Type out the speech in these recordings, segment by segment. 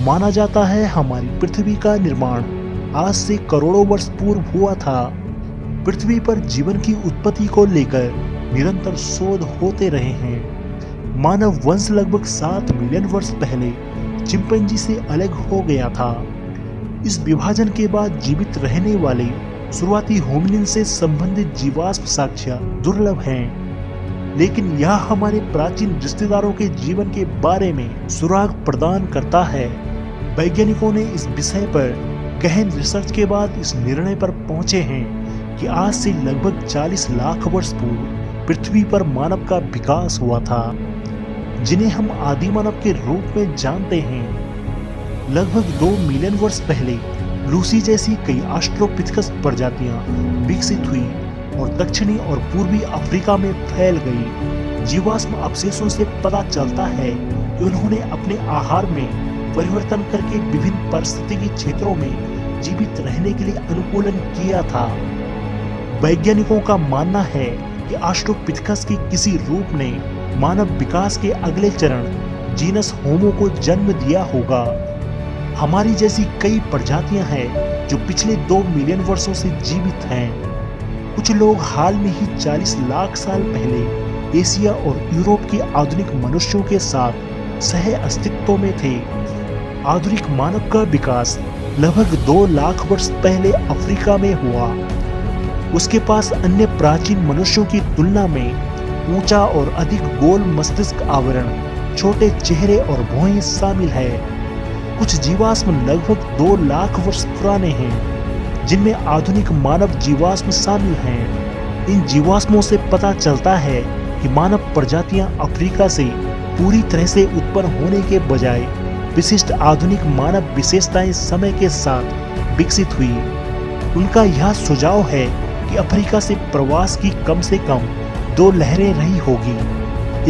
माना जाता है हमारी पृथ्वी का निर्माण आज से करोड़ों वर्ष पूर्व हुआ था। पृथ्वी पर जीवन की उत्पत्ति को लेकर निरंतर शोध होते रहे हैं। मानव वंश लगभग 7 मिलियन वर्ष पहले चिंपैंजी से अलग हो गया था। इस विभाजन के बाद जीवित रहने वाले शुरुआती होमिनिन से संबंधित जीवाश्म साक्ष्य दुर्लभ हैं, लेकिन यह हमारे प्राचीन रिश्तेदारों के जीवन के बारे में सुराग प्रदान करता है। वैज्ञानिकों ने इस विषय पर गहन रिसर्च के बाद इस निर्णय पर पहुंचे हैं कि आज से लगभग 40 लाख वर्ष पूर्व पृथ्वी पर मानव का विकास हुआ था, जिन्हें हम आदि मानव के रूप में जानते हैं। लगभग 2 मिलियन वर्ष पहले लूसी जैसी कई ऑस्ट्रोपिथेकस प्रजातियां विकसित हुई और दक्षिणी और पूर्वी अफ्रीका में फैल गई। जीवाश्म अवशेषों से पता चलता है कि उन्होंने अपने आहार में परिवर्तन करके विभिन्न पारिस्थितिकी क्षेत्रों में जीवित रहने के लिए अनुकूलन किया था। वैज्ञानिकों का मानना है कि ऑस्ट्रोपिथेकस के किसी रूप ने मानव विकास के अगले चरण जीनस होमो को जन्म दिया होगा। हमारी जैसी कई प्रजातियां हैं जो पिछले 2 मिलियन वर्षों से जीवित हैं। कुछ लोग हाल में ही 40 लाख साल पहले एशिया और यूरोप के आधुनिक मनुष्यों के साथ सह अस्तित्व में थे। आधुनिक मानव का विकास लगभग 2 लाख वर्ष पहले अफ्रीका में हुआ। उसके पास अन्य प्राचीन मनुष्यों की तुलना में ऊंचा और अधिक गोल मस्तिष्क आवरण, छोटे चेहरे और भौहें शामिल है। कुछ जीवाश्म लगभग 2 लाख वर्ष पुराने हैं, जिनमें आधुनिक मानव जीवाश्म शामिल हैं। इन जीवाश्मों से पता चलता है कि मानव प्रजातियां अफ्रीका से पूरी तरह से उत्पन्न होने के बजाय विशिष्ट आधुनिक मानव विशेषताएं समय के साथ विकसित हुई। उनका यह सुझाव है कि अफ्रीका से प्रवास की कम से कम 2 लहरें रही होगी,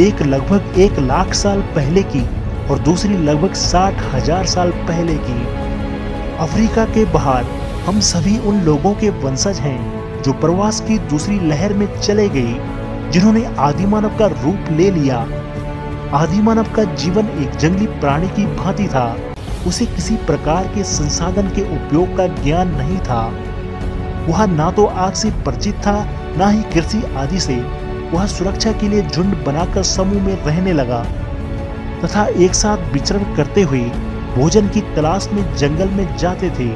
एक लगभग 1 लाख साल पहले की और दूसरी लगभग 60,000 साल पहले की। अफ्रीका के बाहर हम सभी उन लोगों के वंशज हैं जो प्रवास की दूसरी लहर में चले गए, जिन्होंने आदि मानव का रूप ले लिया। आदि मानव का जीवन एक जंगली प्राणी की भांति था। उसे किसी प्रकार के संसाधन के उपयोग का ज्ञान नहीं था। वह ना तो आग से परिचित था, ना ही कृषि आदि से। वह सुरक्षा के लिए झुंड बनाकर समूह में रहने लगा तथा एक साथ विचरण करते हुए भोजन की तलाश में जंगल में जाते थे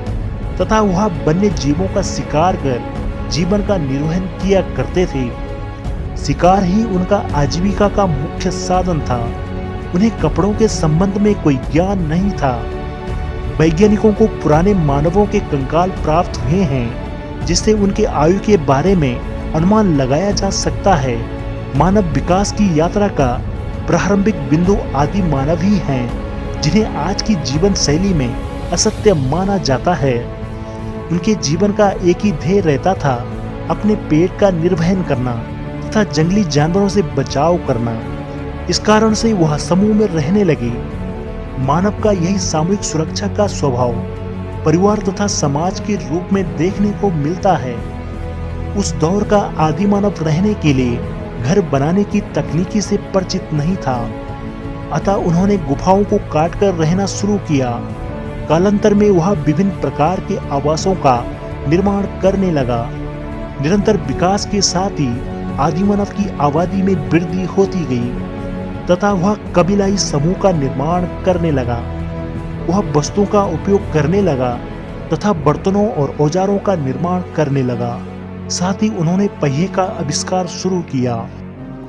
तथा वह वन्य जीवों का शिकार कर जीवन का निर्वहन किया करते थे। शिकार ही उनका आजीविका का मुख्य साधन था। उन्हें कपड़ों के संबंध में कोई ज्ञान नहीं था। वैज्ञानिकों को पुराने मानवों के कंकाल प्राप्त हुए हैं, जिससे उनके आयु के बारे में अनुमान लगाया जा सकता है। मानव विकास की यात्रा का प्रारंभिक बिंदु आदि मानव ही हैं, जिन्हें आज की जीवन शैली में असत्य माना जाता है। उनके जीवन का एक ही ध्येय रहता था, अपने पेट का निर्वहन करना तथा जंगली जानवरों से बचाव करना। इस कारण से वह समूह में रहने लगे। मानव का यही सामूहिक सुरक्षा का स्वभाव परिवार तथा समाज के रूप में देखने को मिलता है। उस दौर का आदि मानव रहने के लिए घर बनाने की तकनीकी से परिचित नहीं था, अतः उन्होंने गुफाओं को काटकर रहना शुरू किया। कालांतर में वह विभिन्न प्रकार के आवासों का निर्माण करने लगा। निरंतर विकास के साथ ही आदि मानव की आबादी में वृद्धि होती गई तथा वह कबीलाई समूह का निर्माण करने लगा। वह वस्तुओं का उपयोग करने लगा तथा बर्तनों और औजारों का निर्माण करने लगा। साथ ही उन्होंने पहिए का आविष्कार शुरू किया।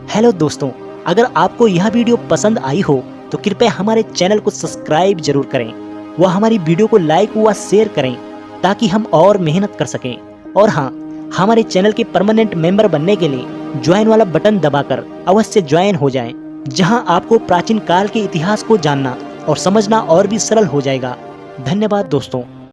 हेलो दोस्तों, अगर आपको यह वीडियो पसंद आई हो तो कृपया हमारे चैनल को सब्सक्राइब जरूर करें व हमारी वीडियो को लाइक व शेयर करें ताकि हम और मेहनत कर सकें। और हाँ, हमारे चैनल के परमानेंट मेंबर बनने के लिए ज्वाइन वाला बटन दबाकर अवश्य ज्वाइन हो जाएं, जहां आपको प्राचीन काल के इतिहास को जानना और समझना और भी सरल हो जाएगा। धन्यवाद दोस्तों।